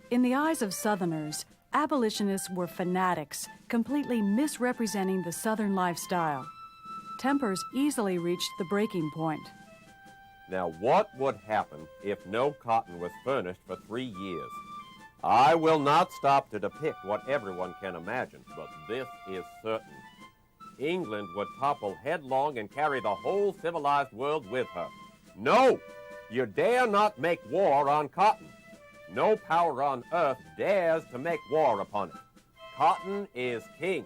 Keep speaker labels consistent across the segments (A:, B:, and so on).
A: In the eyes of Southerners, abolitionists were fanatics, completely misrepresenting the Southern lifestyle. Tempers easily reached the breaking point.
B: Now, what would happen if no cotton was furnished for 3 years? I will not stop to depict what everyone can imagine, but this is certain. England would topple headlong and carry the whole civilized world with her. No! You dare not make war on cotton. No power on earth dares to make war upon it. Cotton is king.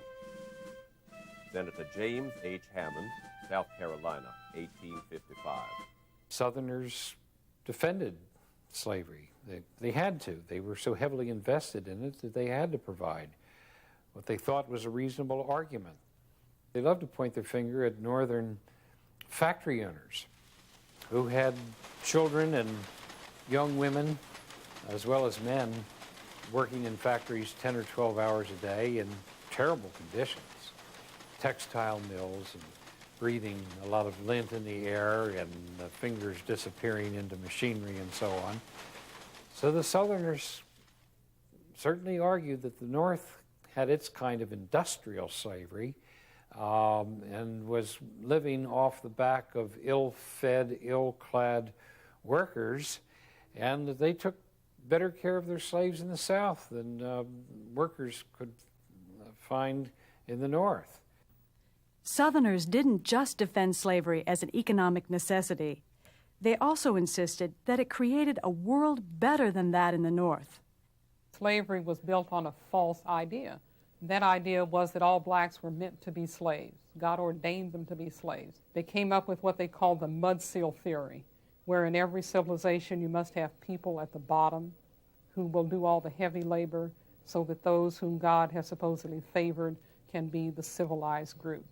B: Senator James H. Hammond, South Carolina, 1855.
C: Southerners defended slavery. They had to. They were so heavily invested in it that they had to provide what they thought was a reasonable argument. They loved to point their finger at northern factory owners who had children and young women, as well as men, working in factories 10 or 12 hours a day in terrible conditions. Textile mills and breathing a lot of lint in the air and the fingers disappearing into machinery and so on. So the Southerners certainly argued that the North had its kind of industrial slavery and was living off the back of ill-fed, ill-clad workers, and that they took better care of their slaves in the South than workers could find in the North.
A: Southerners didn't just defend slavery as an economic necessity. They also insisted that it created a world better than that in the North.
D: Slavery was built on a false idea. That idea was that all blacks were meant to be slaves. God ordained them to be slaves. They came up with what they called the mud seal theory, where in every civilization you must have people at the bottom who will do all the heavy labor so that those whom God has supposedly favored can be the civilized group.